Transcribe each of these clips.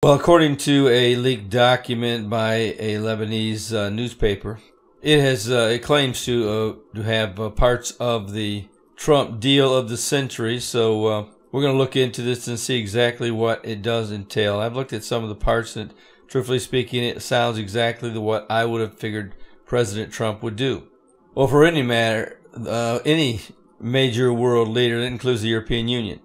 Well, according to a leaked document by a Lebanese newspaper, it claims to have parts of the Trump deal of the century. So we're going to look into this and see exactly what it does entail. I've looked at some of the parts, and truthfully speaking, it sounds exactly what I would have figured President Trump would do. Well, for any matter, any major world leader, that includes the European Union.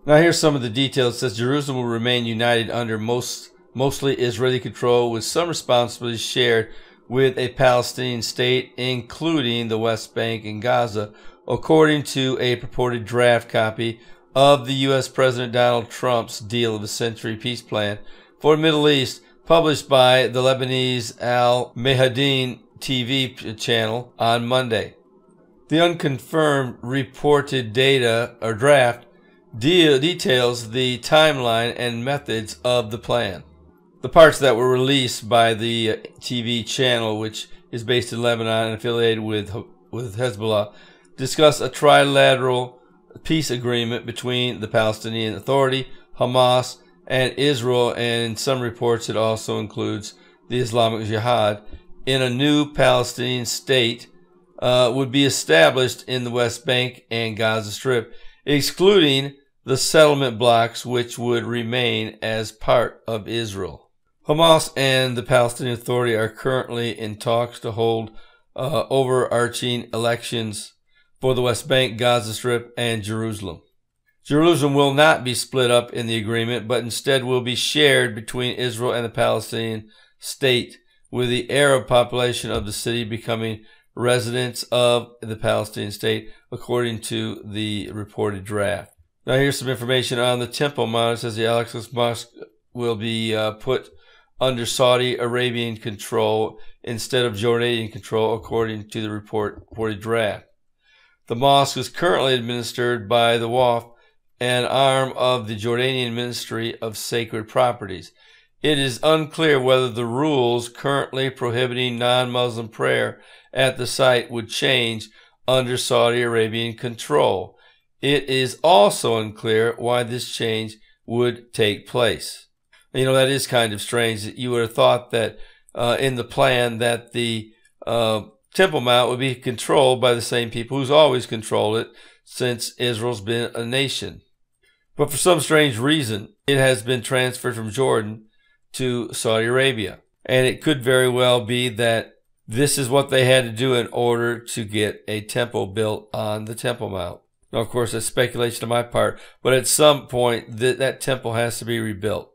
Now here's some of the details. It says Jerusalem will remain united under mostly Israeli control, with some responsibilities shared with a Palestinian state, including the West Bank and Gaza, according to a purported draft copy of the U.S. President Donald Trump's Deal of the Century peace plan for the Middle East, published by the Lebanese Al Mayadeen TV channel on Monday. The unconfirmed reported data or draft details the timeline and methods of the plan. The parts that were released by the TV channel, which is based in Lebanon and affiliated with Hezbollah, discuss a trilateral peace agreement between the Palestinian Authority, Hamas, and Israel, and in some reports it also includes the Islamic Jihad, in a new Palestinian state would be established in the West Bank and Gaza Strip, excluding the settlement blocks which would remain as part of Israel. Hamas and the Palestinian Authority are currently in talks to hold overarching elections for the West Bank, Gaza Strip, and Jerusalem. Jerusalem will not be split up in the agreement, but instead will be shared between Israel and the Palestinian state, with the Arab population of the city becoming residents of the Palestinian state, according to the reported draft. Now here's some information on the Temple Mount. It says the Al-Aqsa Mosque will be put under Saudi Arabian control instead of Jordanian control, according to the reported draft. The mosque is currently administered by the Waqf, an arm of the Jordanian Ministry of Sacred Properties. It is unclear whether the rules currently prohibiting non-Muslim prayer at the site would change under Saudi Arabian control. It is also unclear why this change would take place. You know, that is kind of strange. You would have thought that in the plan that the Temple Mount would be controlled by the same people who's always controlled it since Israel's been a nation. But for some strange reason, it has been transferred from Jordan to Saudi Arabia. And it could very well be that this is what they had to do in order to get a temple built on the Temple Mount. Now, of course, that's speculation on my part, but at some point, that temple has to be rebuilt.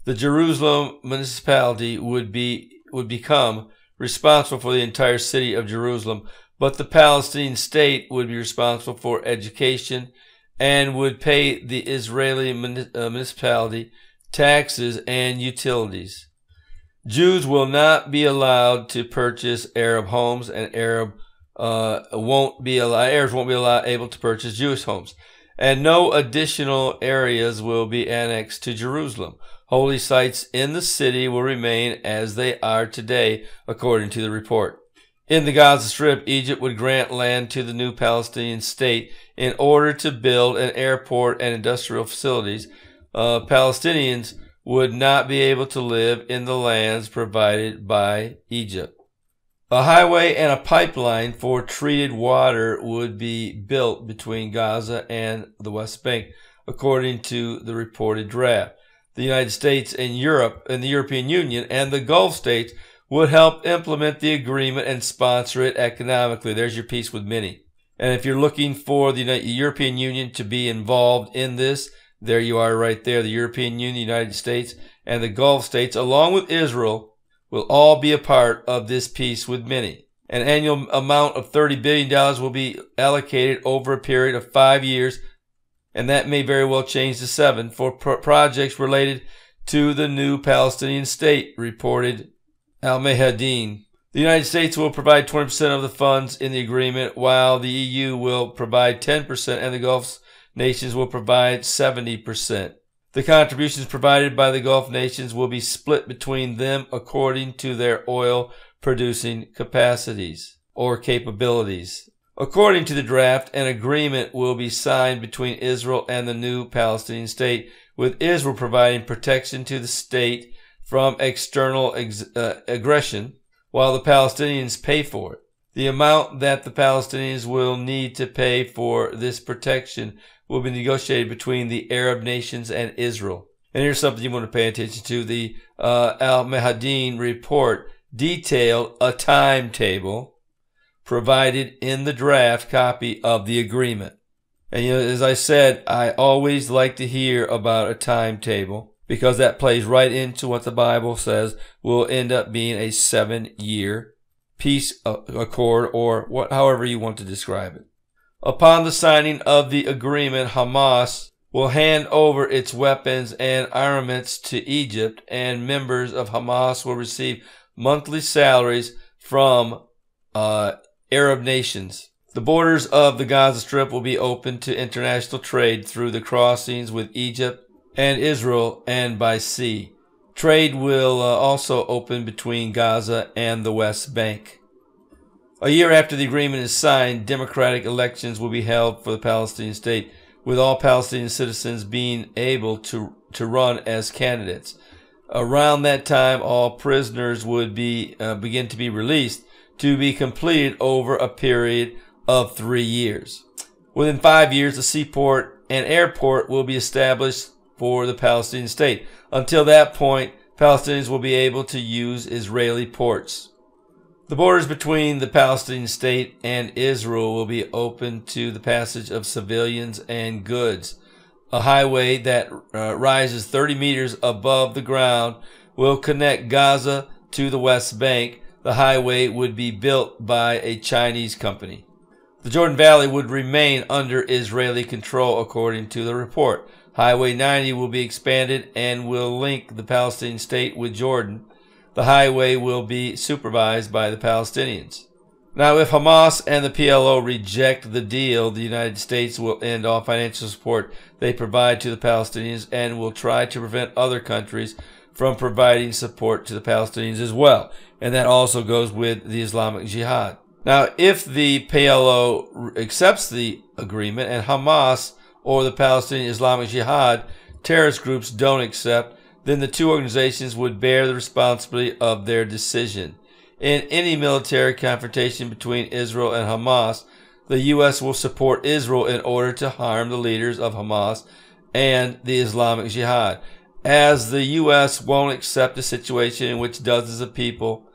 The Jerusalem municipality would become responsible for the entire city of Jerusalem, but the Palestinian state would be responsible for education and would pay the Israeli municipality taxes and utilities. Jews will not be allowed to purchase Arab homes, and Arabs won't be able to purchase Jewish homes. And no additional areas will be annexed to Jerusalem. Holy sites in the city will remain as they are today, according to the report. In the Gaza Strip, Egypt would grant land to the new Palestinian state in order to build an airport and industrial facilities. Palestinians would not be able to live in the lands provided by Egypt. A highway and a pipeline for treated water would be built between Gaza and the West Bank, according to the reported draft. The United States and Europe and the European Union and the Gulf states would help implement the agreement and sponsor it economically. There's your piece with many. And if you're looking for the European Union to be involved in this, there you are right there. The European Union, the United States, and the Gulf states, along with Israel, will all be a part of this peace with many. An annual amount of $30 billion will be allocated over a period of 5 years, and that may very well change to 7, for projects related to the new Palestinian state, reported Al Mayadeen. The United States will provide 20% of the funds in the agreement, while the EU will provide 10% and the Gulf nations will provide 70%. The contributions provided by the Gulf nations will be split between them according to their oil-producing capacities or capabilities. According to the draft, an agreement will be signed between Israel and the new Palestinian state, with Israel providing protection to the state from external aggression, while the Palestinians pay for it. The amount that the Palestinians will need to pay for this protection will be negotiated between the Arab nations and Israel. And here's something you want to pay attention to. The Al-Mahadin report detailed a timetable provided in the draft copy of the agreement. And as I said, I always like to hear about a timetable because that plays right into what the Bible says will end up being a 7-year peace accord, or however you want to describe it. Upon the signing of the agreement, Hamas will hand over its weapons and armaments to Egypt, and members of Hamas will receive monthly salaries from Arab nations. The borders of the Gaza Strip will be open to international trade through the crossings with Egypt and Israel and by sea. Trade will also open between Gaza and the West Bank. A year after the agreement is signed, democratic elections will be held for the Palestinian state, with all Palestinian citizens being able to run as candidates. Around that time, all prisoners would begin to be released, to be completed over a period of 3 years. Within 5 years, a seaport and airport will be established for the Palestinian state. Until that point, Palestinians will be able to use Israeli ports. The borders between the Palestinian state and Israel will be open to the passage of civilians and goods. A highway that rises 30 meters above the ground will connect Gaza to the West Bank. The highway would be built by a Chinese company. The Jordan Valley would remain under Israeli control, according to the report. Highway 90 will be expanded and will link the Palestinian state with Jordan. The highway will be supervised by the Palestinians. Now, if Hamas and the PLO reject the deal, the United States will end all financial support they provide to the Palestinians and will try to prevent other countries from providing support to the Palestinians as well. And that also goes with the Islamic Jihad. Now, if the PLO accepts the agreement and Hamas or the Palestinian Islamic Jihad terrorist groups don't accept, then the two organizations would bear the responsibility of their decision. In any military confrontation between Israel and Hamas, the U.S. will support Israel in order to harm the leaders of Hamas and the Islamic Jihad, as the U.S. won't accept a situation in which dozens of people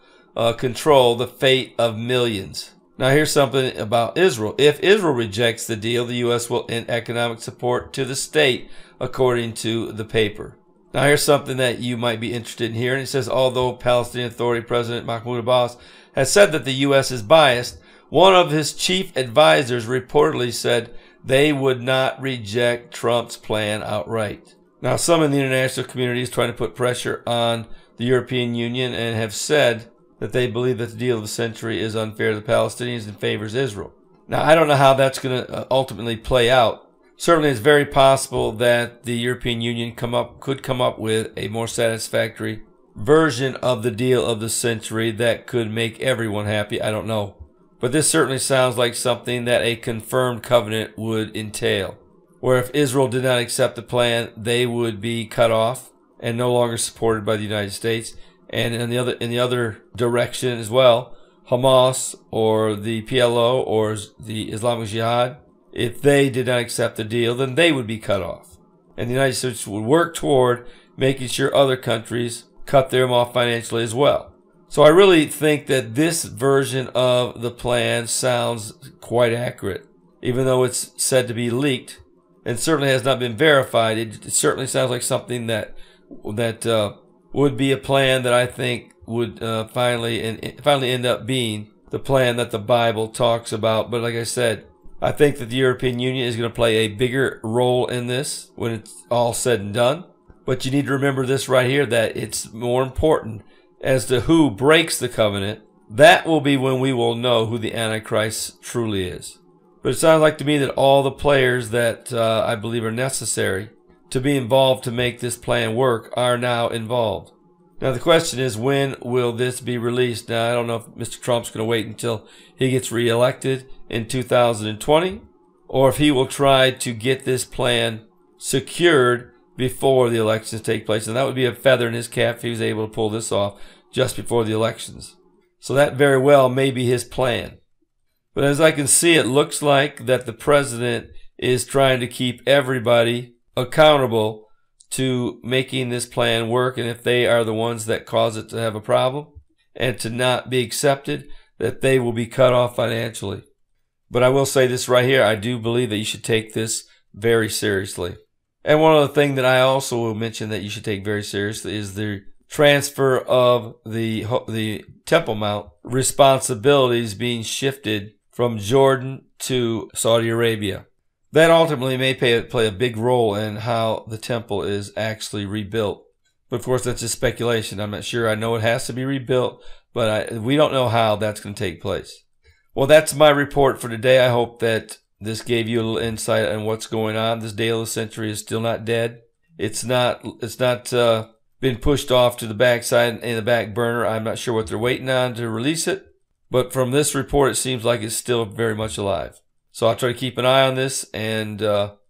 control the fate of millions. Now, here's something about Israel. If Israel rejects the deal, the U.S. will end economic support to the state, according to the paper. Now, here's something that you might be interested in hearing. It says, although Palestinian Authority President Mahmoud Abbas has said that the U.S. is biased, one of his chief advisors reportedly said they would not reject Trump's plan outright. Now, some in the international community is trying to put pressure on the European Union and have said that they believe that the deal of the century is unfair to the Palestinians and favors Israel. Now, I don't know how that's going to ultimately play out. Certainly, it's very possible that the European Union could come up with a more satisfactory version of the deal of the century that could make everyone happy. I don't know. But this certainly sounds like something that a confirmed covenant would entail, where if Israel did not accept the plan, they would be cut off and no longer supported by the United States. And in the other direction as well, Hamas or the PLO or the Islamic Jihad, if they did not accept the deal, then they would be cut off. And the United States would work toward making sure other countries cut them off financially as well. So I really think that this version of the plan sounds quite accurate. Even though it's said to be leaked and certainly has not been verified, it certainly sounds like something that would be a plan that I think would finally end up being the plan that the Bible talks about. But like I said, I think that the European Union is going to play a bigger role in this when it's all said and done. But you need to remember this right here, that it's more important as to who breaks the covenant. That will be when we will know who the Antichrist truly is. But it sounds like to me that all the players that I believe are necessary to be involved to make this plan work are now involved. Now the question is, when will this be released? Now I don't know if Mr. Trump's going to wait until he gets reelected in 2020, or if he will try to get this plan secured before the elections take place. And that would be a feather in his cap if he was able to pull this off just before the elections. So that very well may be his plan. But as I can see, it looks like that the president is trying to keep everybody accountable to making this plan work. And if they are the ones that cause it to have a problem and to not be accepted, that they will be cut off financially. But I will say this right here. I do believe that you should take this very seriously. And one other thing that I also will mention that you should take very seriously is the transfer of the Temple Mount responsibilities being shifted from Jordan to Saudi Arabia. That ultimately may play a big role in how the temple is actually rebuilt. But of course, that's just speculation. I'm not sure. I know it has to be rebuilt, but we don't know how that's going to take place. Well, that's my report for today. I hope that this gave you a little insight on what's going on. This day of the century is still not dead. It's not been pushed off to the backside in the back burner. I'm not sure what they're waiting on to release it. But from this report, it seems like it's still very much alive. So I'll try to keep an eye on this, and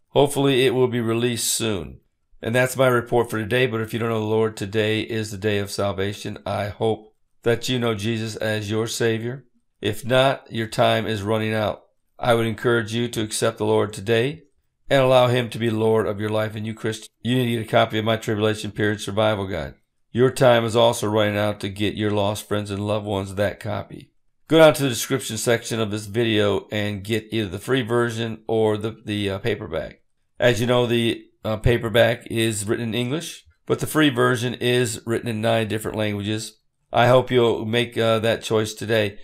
hopefully it will be released soon. And that's my report for today. But if you don't know the Lord, today is the day of salvation. I hope that you know Jesus as your Savior. If not, your time is running out. I would encourage you to accept the Lord today and allow Him to be Lord of your life. And you, Christian, you need to get a copy of my Tribulation Period Survival Guide. Your time is also running out to get your lost friends and loved ones that copy. Go down to the description section of this video and get either the free version or the paperback. As you know, the paperback is written in English, but the free version is written in 9 different languages. I hope you'll make that choice today.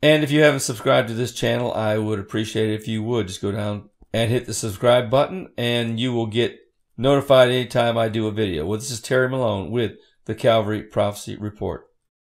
And if you haven't subscribed to this channel, I would appreciate it if you would. Just go down and hit the subscribe button, and you will get notified anytime I do a video. Well, this is Terry Malone with the Calvary Prophecy Report.